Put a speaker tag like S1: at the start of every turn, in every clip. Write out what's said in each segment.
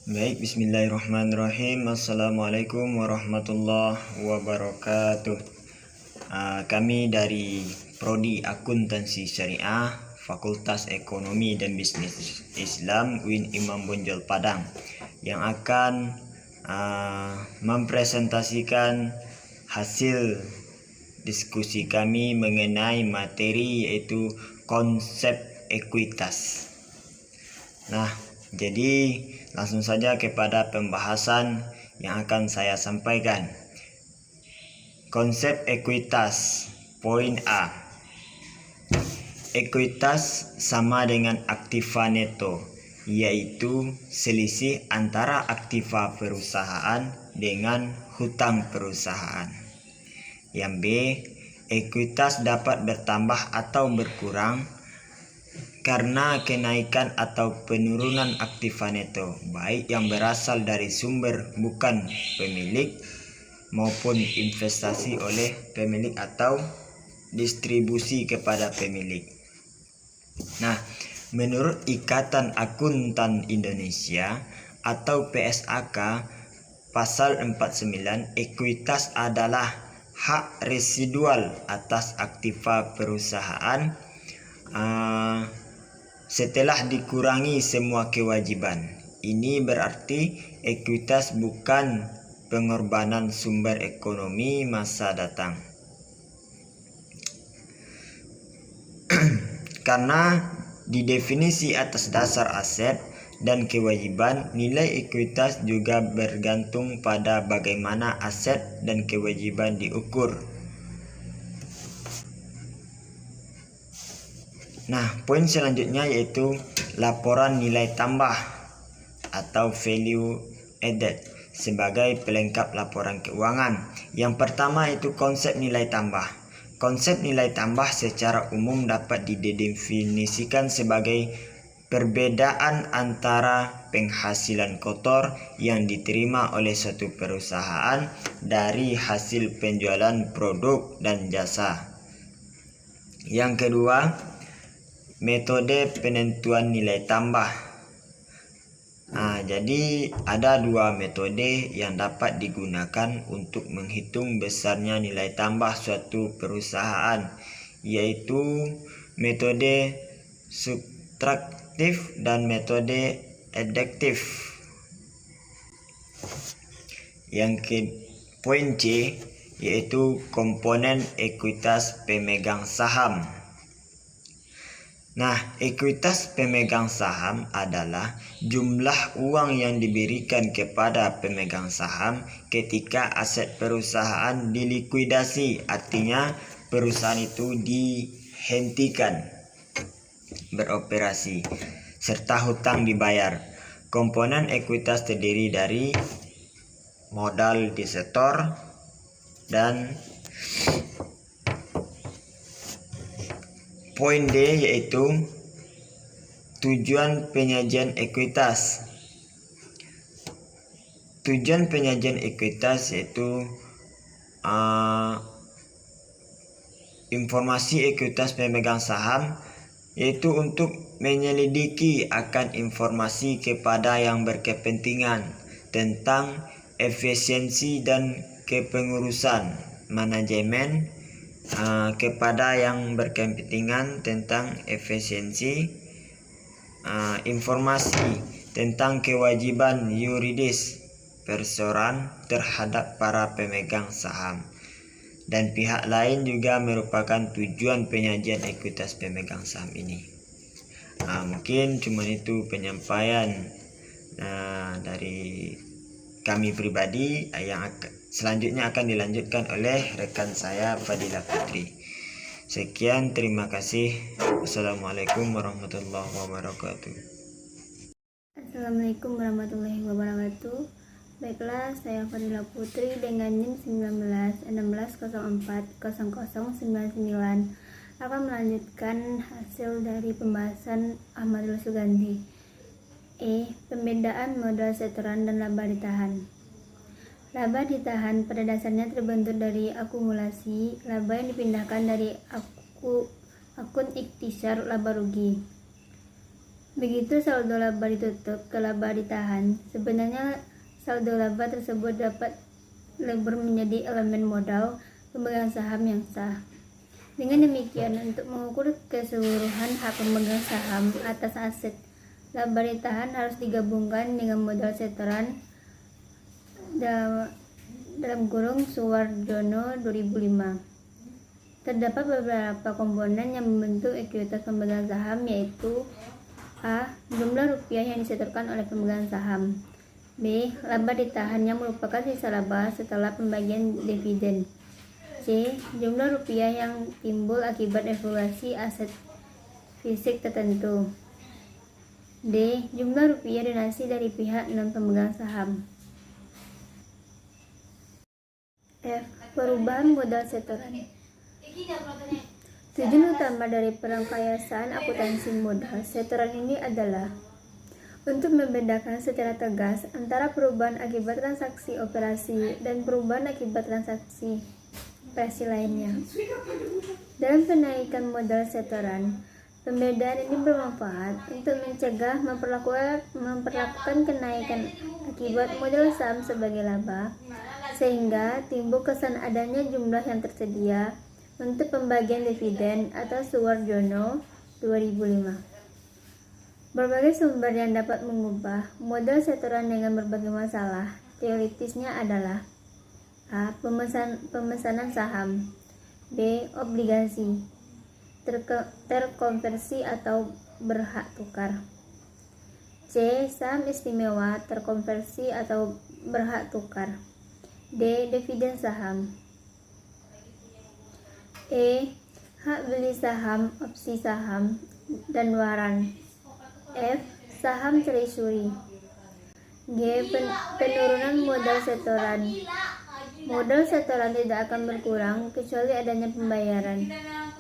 S1: Baik, bismillahirrahmanirrahim. Assalamualaikum warahmatullahi wabarakatuh. Kami dari Prodi Akuntansi Syariah, Fakultas Ekonomi dan Bisnis Islam UIN Imam Bonjol Padang, yang akan mempresentasikan hasil diskusi kami mengenai materi yaitu konsep ekuitas. Nah, jadi langsung saja kepada pembahasan yang akan saya sampaikan. Konsep ekuitas. Poin A. Ekuitas sama dengan aktiva neto, yaitu selisih antara aktiva perusahaan dengan hutang perusahaan. Yang B. Ekuitas dapat bertambah atau berkurang karena kenaikan atau penurunan aktiva neto, baik yang berasal dari sumber bukan pemilik maupun investasi oleh pemilik atau distribusi kepada pemilik. Nah, menurut Ikatan Akuntan Indonesia atau PSAK pasal 49, ekuitas adalah hak residual atas aktiva perusahaan setelah dikurangi semua kewajiban. Ini berarti ekuitas bukan pengorbanan sumber ekonomi masa datang. Karena didefinisi atas dasar aset dan kewajiban, nilai ekuitas juga bergantung pada bagaimana aset dan kewajiban diukur. Nah, poin selanjutnya yaitu laporan nilai tambah atau value added sebagai pelengkap laporan keuangan. Yang pertama itu konsep nilai tambah. Konsep nilai tambah secara umum dapat didefinisikan sebagai perbedaan antara penghasilan kotor yang diterima oleh suatu perusahaan dari hasil penjualan produk dan jasa. Yang kedua, metode penentuan nilai tambah. Jadi ada dua metode yang dapat digunakan untuk menghitung besarnya nilai tambah suatu perusahaan, yaitu metode subtraktif dan metode adektif. Poin C yaitu komponen ekuitas pemegang saham. Nah, ekuitas pemegang saham adalah jumlah uang yang diberikan kepada pemegang saham ketika aset perusahaan dilikuidasi, artinya perusahaan itu dihentikan beroperasi, serta hutang dibayar. Komponen ekuitas terdiri dari modal disetor dan poin D yaitu tujuan penyajian ekuitas. Tujuan penyajian ekuitas yaitu informasi ekuitas pemegang saham, yaitu untuk menyelidiki akan informasi kepada yang berkepentingan tentang efisiensi dan kepengurusan manajemen, kepada yang berkepentingan tentang efisiensi, informasi tentang kewajiban yuridis perseroan terhadap para pemegang saham, dan pihak lain juga merupakan tujuan penyajian ekuitas pemegang saham ini. Mungkin cuma itu penyampaian dari kami pribadi. Yang selanjutnya akan dilanjutkan oleh rekan saya Fadilah Putri. Sekian, terima kasih. Wassalamualaikum warahmatullahi wabarakatuh.
S2: Assalamualaikum warahmatullahi wabarakatuh. Baiklah, saya Fadilah Putri dengan NIM 1916040099 akan melanjutkan hasil dari pembahasan Ahmadul Sugandi. Pembedaan modal setoran dan laba ditahan. Laba ditahan pada dasarnya terbentuk dari akumulasi laba yang dipindahkan dari akun ikhtisar laba rugi. Begitu saldo laba ditutup ke laba ditahan, sebenarnya saldo laba tersebut dapat lebur menjadi elemen modal pemegang saham yang sah. Dengan demikian, untuk mengukur keseluruhan hak pemegang saham atas aset laba ditahan harus digabungkan dengan modal setoran dalam kurung Suwardono 2005. Terdapat beberapa komponen yang membentuk ekuitas pemegang saham, yaitu A. Jumlah rupiah yang disetorkan oleh pemegang saham. B. Laba ditahan yang merupakan sisa laba setelah pembagian dividen. C. Jumlah rupiah yang timbul akibat evaluasi aset fisik tertentu. D. Jumlah rupiah donasi dari pihak non-pemegang saham. F. Perubahan modal setoran. Tujuan utama dari perangkaian akuntansi modal setoran ini adalah untuk membedakan secara tegas antara perubahan akibat transaksi operasi dan perubahan akibat transaksi operasi lainnya. Dalam penaikan modal setoran, pembedaan ini bermanfaat untuk mencegah memperlakukan kenaikan akibat modal saham sebagai laba, sehingga timbul kesan adanya jumlah yang tersedia untuk pembagian dividen atau Suwardono 2005. Berbagai sumber yang dapat mengubah modal setoran dengan berbagai masalah teoritisnya adalah A. Pemesanan saham. B. Obligasi terkonversi atau berhak tukar. C. Saham istimewa terkonversi atau berhak tukar. D. Dividen saham. E. Hak beli saham, opsi saham, dan waran. F. Saham treasury. G. Penurunan modal setoran. Modal setoran tidak akan berkurang kecuali adanya pembayaran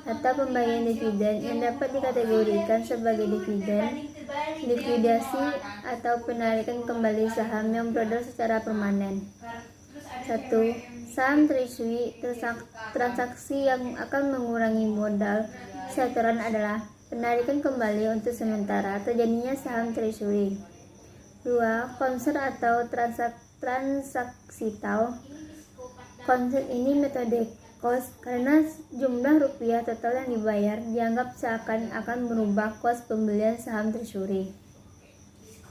S2: atau pembagian dividen yang dapat dikategorikan sebagai dividen, likuidasi, atau penarikan kembali saham yang beredar secara permanen. 1. Saham treasury, transaksi yang akan mengurangi modal setoran adalah penarikan kembali untuk sementara terjadinya saham treasury. 2. Konser atau transaksi TAL. Konsep ini metode cost karena jumlah rupiah total yang dibayar dianggap seakan akan merubah kos pembelian saham treasury.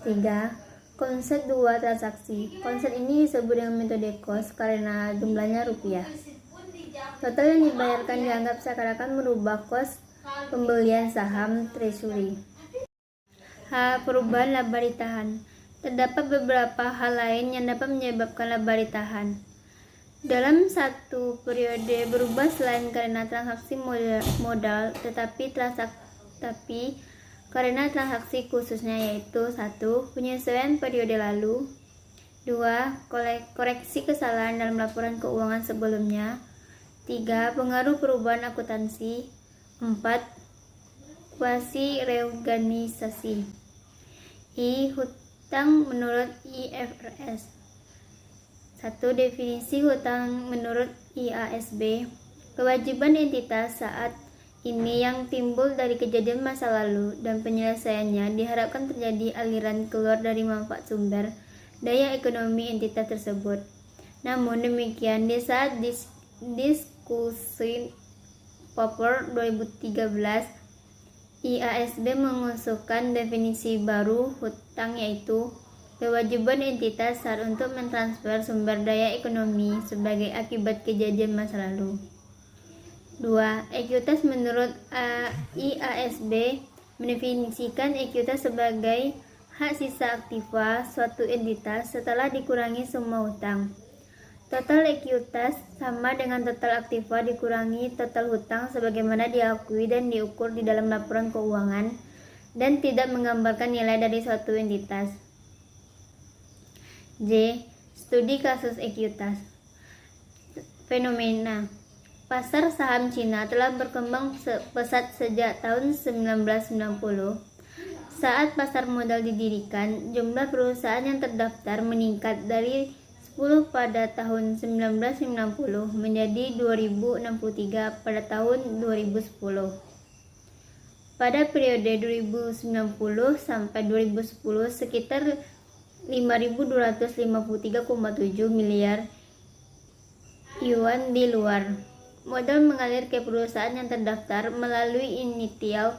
S2: 3. Konsep 2 transaksi. Konsep ini disebut dengan metode cost karena jumlahnya rupiah. Total yang dibayarkan dianggap seakan-akan merubah kos pembelian saham treasury. H. Perubahan laba ditahan. Terdapat beberapa hal lain yang dapat menyebabkan laba ditahan dalam satu periode berubah selain karena transaksi modal tetapi karena transaksi khususnya, yaitu 1. Penyesuaian periode lalu. 2. Koreksi kesalahan dalam laporan keuangan sebelumnya. 3. Pengaruh perubahan akuntansi. 4. Kuasi reorganisasi. I. Hutang menurut IFRS. 1. Definisi hutang menurut IASB. Kewajiban entitas saat ini yang timbul dari kejadian masa lalu dan penyelesaiannya diharapkan terjadi aliran keluar dari manfaat sumber daya ekonomi entitas tersebut. Namun demikian, di saat diskusi paper 2013, IASB mengusulkan definisi baru hutang, yaitu kewajiban entitas saat untuk mentransfer sumber daya ekonomi sebagai akibat kejadian masa lalu. 2. Ekuitas menurut IASB mendefinisikan ekuitas sebagai hak sisa aktiva suatu entitas setelah dikurangi semua hutang. Total ekuitas sama dengan total aktiva dikurangi total hutang sebagaimana diakui dan diukur di dalam laporan keuangan dan tidak menggambarkan nilai dari suatu entitas. J. Studi kasus ekuitas. Fenomena. Pasar saham Cina telah berkembang pesat sejak tahun 1990. Saat pasar modal didirikan, jumlah perusahaan yang terdaftar meningkat dari 10 pada tahun 1990 menjadi 2063 pada tahun 2010. Pada periode 2090 sampai 2010 sekitar 5.253,7 miliar yuan di luar. Modal mengalir ke perusahaan yang terdaftar melalui initial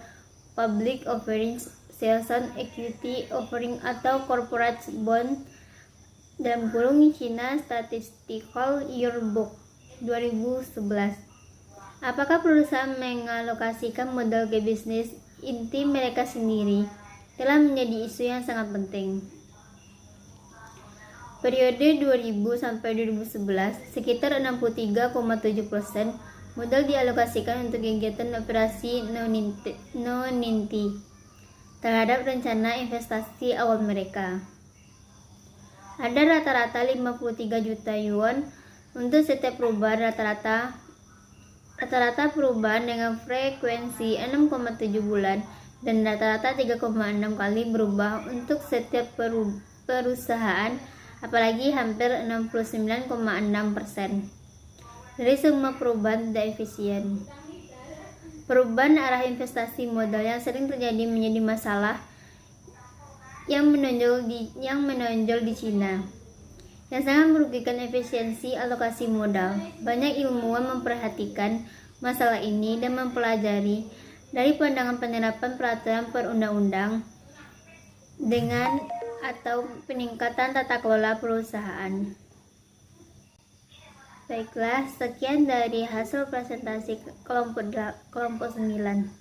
S2: public offering, sales equity offering atau corporate bond (China Statistical Yearbook 2011). Apakah perusahaan mengalokasikan modal ke bisnis inti mereka sendiri telah menjadi isu yang sangat penting. Periode 2000 sampai 2011, sekitar 63,7% modal dialokasikan untuk kegiatan operasi non-inti terhadap rencana investasi awal mereka. Ada rata-rata 53 juta yuan untuk setiap perubahan rata-rata perubahan dengan frekuensi 6,7 bulan dan rata-rata 3,6 kali berubah untuk setiap perusahaan, apalagi hampir 69,6% dari semua perubahan tidak efisien. Perubahan arah investasi modal yang sering terjadi menjadi masalah yang menonjol di Cina, yang sangat merugikan efisiensi alokasi modal. Banyak ilmuwan memperhatikan masalah ini dan mempelajari dari pandangan penerapan peraturan perundang-undang dengan atau peningkatan tata kelola perusahaan. Baiklah, sekian dari hasil presentasi kelompok 9.